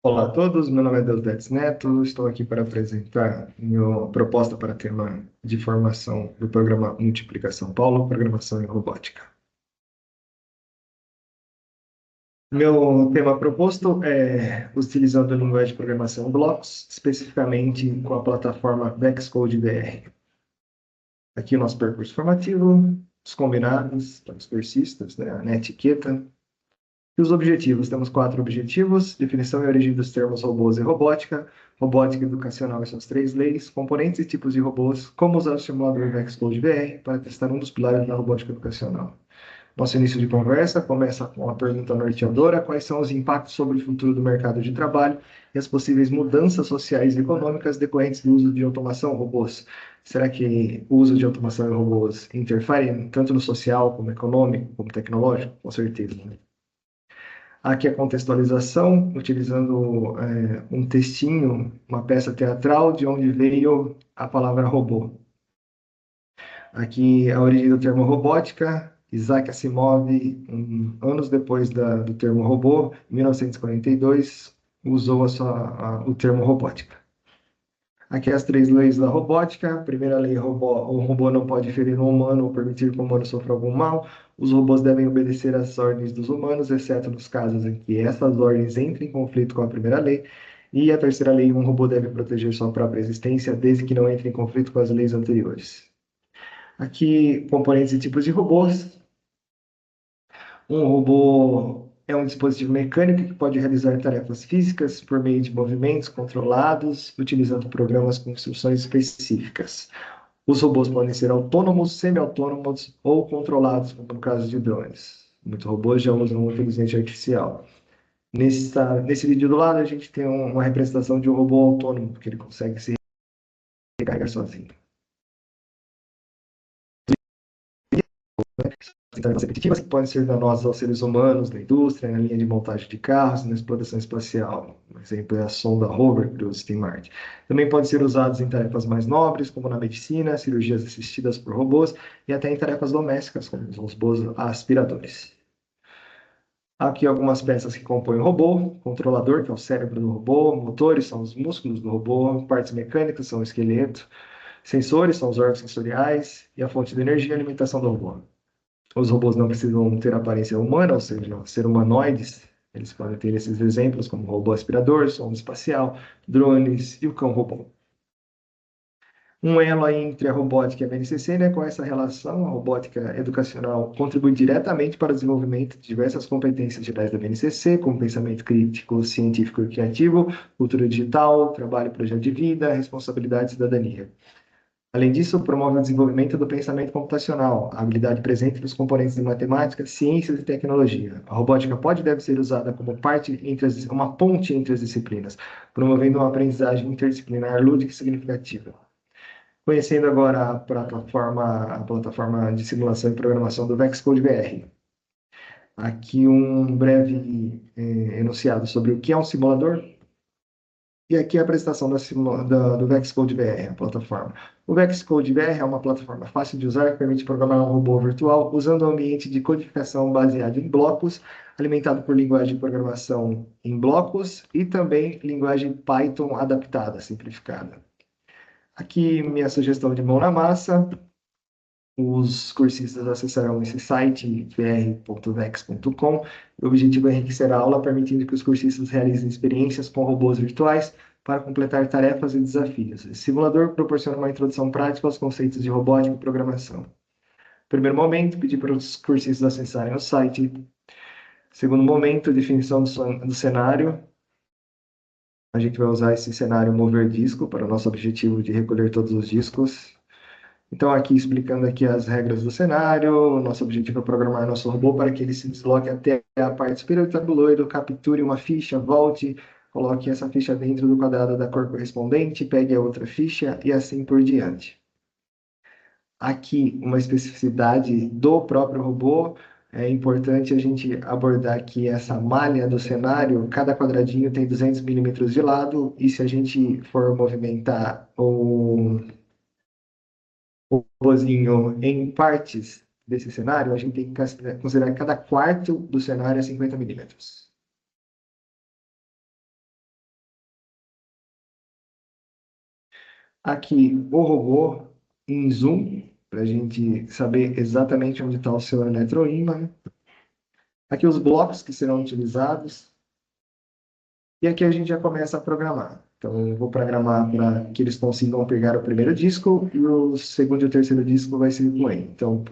Olá a todos, meu nome é Deusdetes Neto, estou aqui para apresentar minha proposta para tema de formação do programa Multiplicação Paulo, Programação em Robótica. Meu tema proposto é utilizando a linguagem de programação em blocos, especificamente com a plataforma VexCode VR. Aqui o nosso percurso formativo, os combinados para os cursistas, né, na etiqueta. E os objetivos, temos 4 objetivos: definição e origem dos termos robôs e robótica, robótica educacional e suas 3 leis, componentes e tipos de robôs, como usar o simulador VexCode VR para testar um dos pilares da robótica educacional. Nosso início de conversa começa com a pergunta norteadora: quais são os impactos sobre o futuro do mercado de trabalho e as possíveis mudanças sociais e econômicas decorrentes do uso de automação, robôs? Será que o uso de automação e robôs interfere tanto no social, como econômico, como tecnológico? Com certeza, né? Aqui a contextualização, utilizando um textinho, uma peça teatral, de onde veio a palavra robô. Aqui a origem do termo robótica, Isaac Asimov, anos depois do termo robô, em 1942, usou o termo robótica. Aqui as 3 leis da robótica. Primeira lei, o robô não pode ferir um humano ou permitir que o humano sofra algum mal. Os robôs devem obedecer às ordens dos humanos, exceto nos casos em que essas ordens entrem em conflito com a primeira lei. E a terceira lei, um robô deve proteger sua própria existência, desde que não entre em conflito com as leis anteriores. Aqui, componentes e tipos de robôs. Um robô é um dispositivo mecânico que pode realizar tarefas físicas por meio de movimentos controlados, utilizando programas com instruções específicas. Os robôs podem ser autônomos, semi-autônomos ou controlados, como no caso de drones. Muitos robôs já usam inteligência artificial. Nesse vídeo do lado, a gente tem uma representação de um robô autônomo, que ele consegue se recarregar sozinho. Tarefas repetitivas que podem ser danosas aos seres humanos, na indústria, na linha de montagem de carros, na exploração espacial. Um exemplo é a sonda Rover, que usa em Marte. Também podem ser usados em tarefas mais nobres, como na medicina, cirurgias assistidas por robôs e até em tarefas domésticas, como os robôs aspiradores. Aqui algumas peças que compõem o robô: controlador, que é o cérebro do robô; motores são os músculos do robô; partes mecânicas são o esqueleto; sensores são os órgãos sensoriais; e a fonte de energia e alimentação do robô. Os robôs não precisam ter aparência humana, ou seja, ser humanoides. Eles podem ter esses exemplos, como o robô aspirador, sonda espacial, drones e o cão robô. Um elo aí entre a robótica e a BNCC, né? Com essa relação, a robótica educacional contribui diretamente para o desenvolvimento de diversas competências gerais da BNCC, como pensamento crítico, científico e criativo, cultura digital, trabalho e projeto de vida, responsabilidade e cidadania. Além disso, promove o desenvolvimento do pensamento computacional, a habilidade presente nos componentes de matemática, ciências e tecnologia. A robótica pode e deve ser usada como uma ponte entre as disciplinas, promovendo uma aprendizagem interdisciplinar lúdica e significativa. Conhecendo agora a plataforma de simulação e programação do VexCode VR. Aqui um breve enunciado sobre o que é um simulador. E aqui a apresentação do VexCode VR, a plataforma. O VexCode VR é uma plataforma fácil de usar que permite programar um robô virtual usando um ambiente de codificação baseado em blocos, alimentado por linguagem de programação em blocos e também linguagem Python adaptada, simplificada. Aqui minha sugestão de mão na massa. Os cursistas acessarão esse site, vr.vex.com. O objetivo é enriquecer a aula, permitindo que os cursistas realizem experiências com robôs virtuais para completar tarefas e desafios. Esse simulador proporciona uma introdução prática aos conceitos de robótica e programação. Primeiro momento, pedir para os cursistas acessarem o site. Segundo momento, definição do cenário. A gente vai usar esse cenário mover disco para o nosso objetivo de recolher todos os discos. Então, aqui explicando aqui as regras do cenário, nosso objetivo é programar nosso robô para que ele se desloque até a parte superior do tabuleiro, capture uma ficha, volte, coloque essa ficha dentro do quadrado da cor correspondente, pegue a outra ficha e assim por diante. Aqui, uma especificidade do próprio robô. É importante a gente abordar que essa malha do cenário, cada quadradinho tem 200 milímetros de lado, e se a gente for movimentar o robozinho em partes desse cenário, a gente tem que considerar que cada quarto do cenário é 50 milímetros. Aqui o robô em zoom, para a gente saber exatamente onde está o seu eletroímã. Aqui os blocos que serão utilizados. E aqui a gente já começa a programar. Então, eu vou programar para que eles consigam pegar o primeiro disco e o segundo e o terceiro disco vai ser com ele. Então,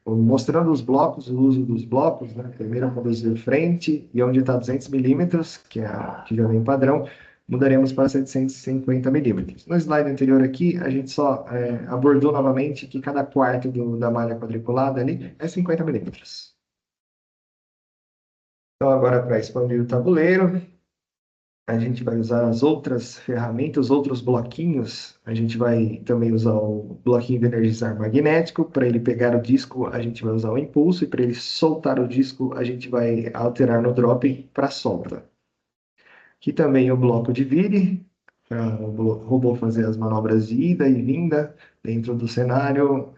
mostrando os blocos, o uso dos blocos, né? Primeiro conduzir frente e onde está 200 milímetros, que que já vem padrão, mudaremos para 750 milímetros. No slide anterior aqui, a gente só abordou novamente que cada quarto da malha quadriculada ali é 50 milímetros. Então, agora para expandir o tabuleiro, a gente vai usar as outras ferramentas, outros bloquinhos. A gente vai também usar o bloquinho de energizar magnético. Para ele pegar o disco, a gente vai usar o impulso. E para ele soltar o disco, a gente vai alterar no drop para solta. Aqui também o bloco de vire, para o robô fazer as manobras de ida e vinda dentro do cenário.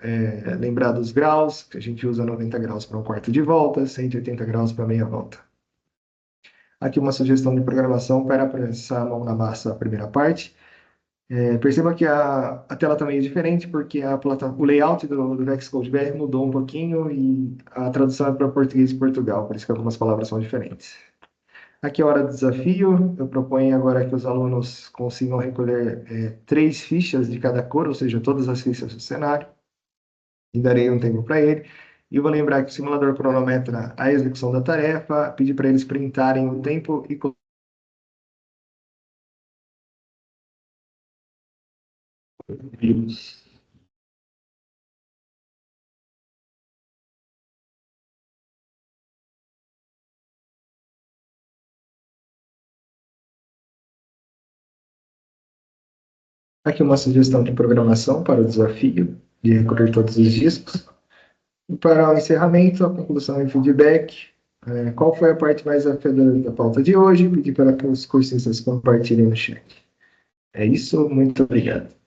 Lembrar dos graus, que a gente usa 90 graus para um quarto de volta, 180 graus para meia volta. Aqui uma sugestão de programação para prensar a mão na massa, a primeira parte. Perceba que a tela também é diferente, porque o layout do VexCode BR mudou um pouquinho e a tradução é para português de Portugal, por isso que algumas palavras são diferentes. Aqui é a hora do desafio. Eu proponho agora que os alunos consigam recolher 3 fichas de cada cor, ou seja, todas as fichas do cenário. E darei um tempo para ele. E eu vou lembrar que o simulador cronometra a execução da tarefa, pedir para eles printarem o tempo e vírus. Aqui uma sugestão de programação para o desafio de recolher todos os discos. E para o encerramento, a conclusão e feedback. Qual foi a parte mais desafiadora da pauta de hoje? Pedir para que os cursistas compartilhem no chat. É isso, muito obrigado.